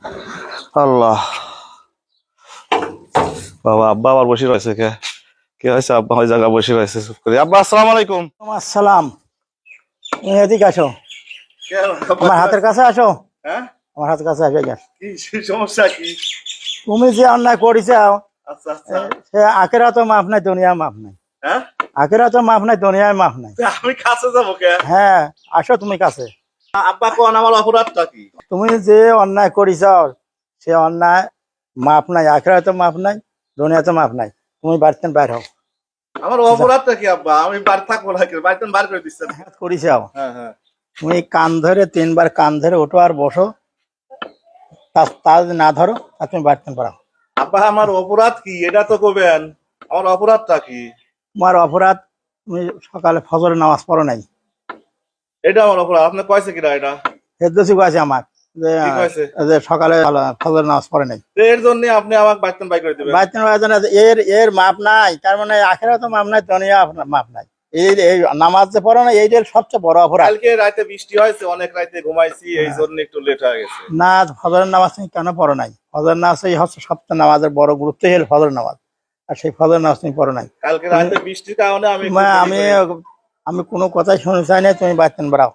আল্লাহ, বাবা আব্বা আবার বসে রয়েছে। কে কে হয়েছে? আব্বা ওই জায়গায় বসে রয়েছে চুপ করে। আব্বা আসসালামু আলাইকুম। আসসালাম। তুমি এদিকে আসো, আমার হাতের কাছে আসো। হ্যাঁ, আমার হাতের কাছে আসো। কি সমস্যা কি? তুমি যে অন্যায় করেছ, আচ্ছা আচ্ছা, সে আখেরা তো মাফ নাই, দুনিয়া মাফ নাই। হ্যাঁ, আখেরা তো মাফ নাই, দুনিয়ায় মাফ নাই। আমি কাছে যাবো কে? হ্যাঁ, আসো তুমি কাছে। আব্বা কোন আমার অপরাধটা কি? তুমি যে অন্যায় করেছ, সে অন্যায় মাফ নাই, আখেরা তো মাফ নাই, দুনিয়া তো মাফ নাই। তুমি বাড়িতে বাইর হও। আমার অপরাধটা কি আব্বা? আমি বাড়ি থাকবো না, বাড়িতে বার করে দিচ্ছেন। করেছ, হ্যাঁ হ্যাঁ, তুমি কান ধরে 3 বার কান ধরে ওঠো আর বসো। তা যদি না ধরো তা তুমি বাড়িতে পারো। আব্বা আমার অপরাধ কি এটা তো কবেন? আমার অপরাধটা কি? তোমার অপরাধ, তুমি সকালে ফজরের নামাজ পড়ো নাই। এটা আমার অপরাধ? আপনি কয়েছে কিনা এটা? হেদ্দসি আছে আমার যে কি কয়েছে? যে সকালে ফজর নামাজ পড়ে নাই। এর জন্য আপনি আমাকে বাড়িতে বাই করে দিবেন? এর এর মাপ নাই, তার মানে আখেরা তো মাপ নাই, দুনিয়া মাপ নাই। এই নামাজ যে পড়ো না, এইটার সবচেয়ে বড় অপরাধ। কালকে রাতে বৃষ্টি হয়েছে, অনেক রাতে ঘুমাইছি, এই জন্য একটু লেট হয়ে গেছে। না, ফজরের নামাজ তুমি কেন পড়ো নাই? ফজর নামাজ হচ্ছে সবচেয়ে নামাজের বড় গুরুত্ব হল ফজর নামাজ, আর সেই ফজর নামাজ তুমি পড়ো নাই। কালকে রাতে বৃষ্টির কারণে আমি আমি কোনো কথাই শুনতে চাই না, তুমি বাড়তেন বাড়াও।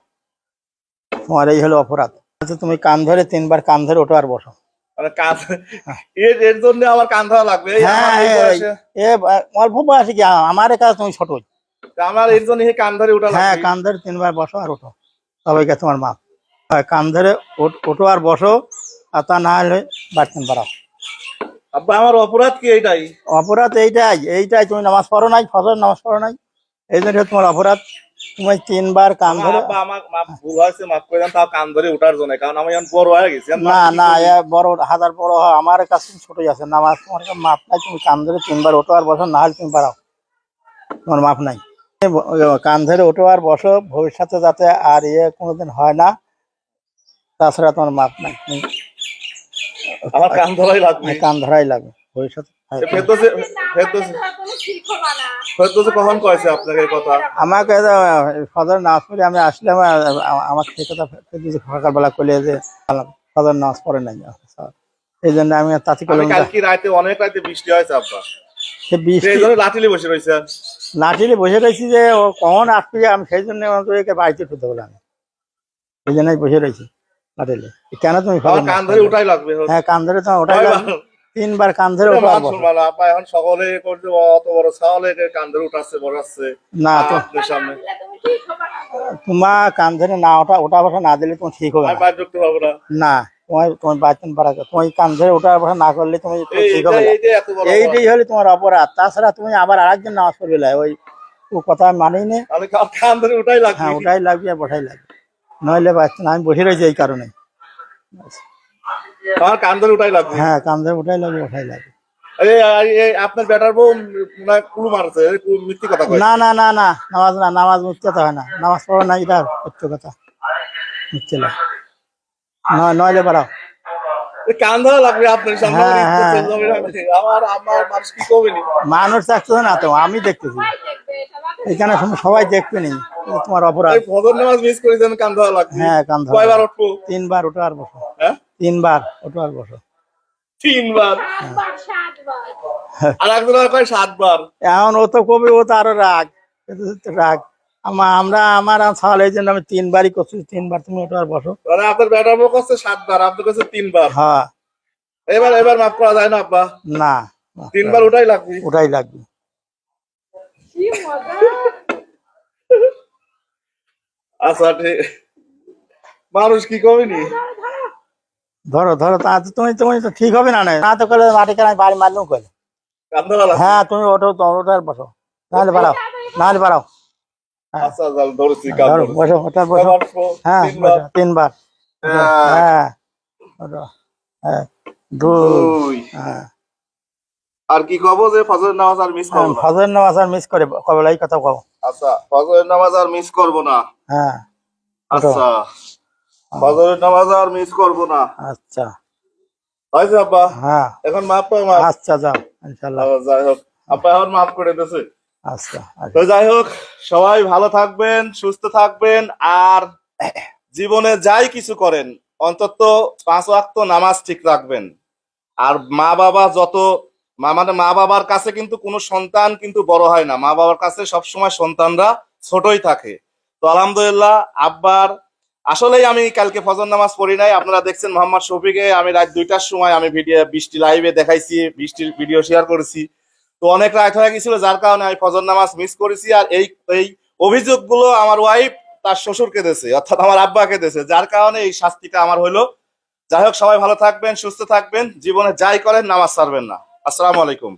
তোমার এই হলো অপরাধ। আচ্ছা, তুমি কান ধরে 3 বার কান ধরে ওঠো আর বসো। মানে এর জন্য আমার কান ধরা লাগবে? অল্প বয়সে কি আমার কাছে তুমি ছোট? আমার এর জন্য কান ধরে উঠা লাগবে? হ্যাঁ, কান ধরে 3 বার বসো আর ওঠো, সবাইকে তোমার মাপ। কান ধরে ওঠো আর বসো, আর তা না হলে বাড়তেন বাড়াও। আব্বা আমার অপরাধ কি এইটাই? অপরাধ এইটাই তুমি নামাজ পড়ো নাই, ফজর নামাজ পড়ো নাই, এই জন্য তোমার অপরাধ। তুমি 3 বার কান ধরে। আব্বা আমার ভুল হয়েছে, মাফ করে দেন। তাও কান ধরে উঠার জন্য, কারণ আমি এখন বড় হয়ে গেছি। না না, বড় হাজার বড় হয়, আমার কাছে ছোটই আছে। নামাজ তোমার মাপ নাই, তুমি কান ধরে 3 বার ওঠো আর বসো, না হলে তুমি বাড়াও, তোমার মাপ নাই। কান ধরে ওঠো আর বসো, ভবিষ্যতে যাতে আর কোনোদিন হয় না, তাছাড়া তোমার মাপ নাই। আমার কান ধরাই লাগবে? কান ধরাই লাগবে ভবিষ্যতে। কখন কয়েছে আপনাকে এই কথা? আমাকে ফজর নামাজ পড়ে আমি আসলাম, আমার সেই কথা সকালবেলা করলে যে ফজর নামাজ পড়ে নাই, এই জন্য আমি তাতে করলাম। কালকে রাতে অনেক রাতে বৃষ্টি হয়েছে আব্বা, সে বৃষ্টি লাঠিলে বসে রয়েছে। লাঠিলে বসে রয়েছি যে ও কখন আসবে, আমি সেই জন্য বাড়িতে ঢুকতে বললাম, এই জন্যই বসে রয়েছি লাঠিলে। কেন তুমি কান ধরে উঠাই লাগবে? হ্যাঁ, কান ধরে তোমার ওঠাই লাগবে। 3 বার কান ধরে ওঠো। এখন সকলে করছে, অত বড় ছাগলে কান ধরে উঠাচ্ছে বসাচ্ছে না, তো সামনে তোমার কান ধরে না ওঠা বসা না দিলে তুমি ঠিক হবে বাইরে ঢুকতে পারবো না। না, তোমার বাচ্চা পারা, তুমি কান ধরে ওঠা বসা না করলে তুমি ঠিক হবে না। এইটাই হলে তোমার অপরাধ। তাছাড়া তুমি আবার আরেকজন নামাজ পড়বে, ওই কথা আমি মানেই না। কান ধরে উঠাই লাগবে? হ্যাঁ, ওটাই লাগবে আর বসাই লাগবে, নইলে বাচ্চা আমি বসে রয়েছি এই কারণে। আমার কান ধরে উঠাই লাগবে? হ্যাঁ, কান ধরে ওঠাই লাগবে, ওঠাই লাগবে। আপনার বেটার বউ কুলু মারছে, মিথ্যে কথা কয়? না না না না, নামাজ মিথ্যে কথা হয় না, নামাজ পড়ো না, এটা সত্য কথা, মিথ্যে না। নইলে বাড়াও। কান ধরা লাগবে আপনার সামনে? আমার মানুষ কি করবেনি? মানুষ দেখতেছে না তো, আমি দেখতেছি, এখানে সবাই দেখবে নি, তোমার অপরাধ। ফজর নামাজ মিস করেছেন, কান ধরা লাগবে? হ্যাঁ, কান ধরা। কয়বার উঠবো? 3 বার ওঠো আর বসো। হ্যাঁ, 3 বার ওঠো আর বসো। 3 বার? আর একজন কয় 7 বার। এখন ও তো কবি, ও তো আরো রাগ রাগ। আমার ছাল, এই জন্য আমি 3 বারই করছি। 3 বার তুমি ওঠো আর বসো। আপনার বেটার বউ করছে 7 বার, আপনি করছে 3 বার। হ্যাঁ, এবার মাফ করা যায় না আব্বা? না, 3 বার ওটাই লাগবে? ওটাই লাগবে। আচ্ছা, ঠিক। মানুষ কি কবেনি? ধরো ধরো, তা তুমি তুমি তো ঠিক হবে না, না তো করলে মাটি কেন বাড়ি মারলুম করে। হ্যাঁ, তুমি ওঠো আর বসো, নাহলে বাড়াও, নাহলে বাড়াও। আচ্ছা, ধরেছি। বসো, ওঠার বসো। হ্যাঁ, 3 বার। হ্যাঁ, 2। হ্যাঁ, আর কি কব যে ফজরের নামাজ আর মিস করব না? ফজরের নামাজ আর মিস করে কবে এই কথা কও? আচ্ছা, ফজরের নামাজ আর মিস করব না। হ্যাঁ, আচ্ছা, ফজরের নামাজ আর মিস করব না। আচ্ছা, হয়েছে আব্বা? হ্যাঁ, এখন মাফ পাই? মাফ? আচ্ছা, যাও ইনশাআল্লাহ। যাই হোক, আব্বা এখন মাফ করে দিয়েছে। আচ্ছা, তো যাই হোক, সবাই ভালো থাকবেন, সুস্থ থাকবেন, আর জীবনে যাই কিছু করেন অন্তত 5 ওয়াক্ত নামাজ ঠিক রাখবেন। আর মা বাবা মানে মা বাবার কাছে কিন্তু কোনো সন্তান কিন্তু বড় হয় না, মা বাবার কাছে সবসময় সন্তানরা ছোটই থাকে। তো আলহামদুলিল্লাহ আব্বার আসলেই আমি কালকে ফজর নামাজ পড়ি নাই। আপনারা দেখছেন মোহাম্মদ শফিকে আমি রাত 2টার সময় আমি বৃষ্টি লাইভে দেখাইছি, বৃষ্টির ভিডিও শেয়ার করেছি। তো অনেক রাত হয়ে গেছিল, যার কারণে আমি ফজর নামাজ মিস করেছি। আর এই এই অভিযোগগুলো আমার ওয়াইফ তার শ্বশুরকে দিয়েছে, অর্থাৎ আমার আব্বাকে দিয়েছে, যার কারণে এই শাস্তিটা আমার হইলো। যাই হোক, সবাই ভালো থাকবেন, সুস্থ থাকবেন, জীবনে যাই করেন নামাজ ছাড়বেন না। আসসালামু আলাইকুম।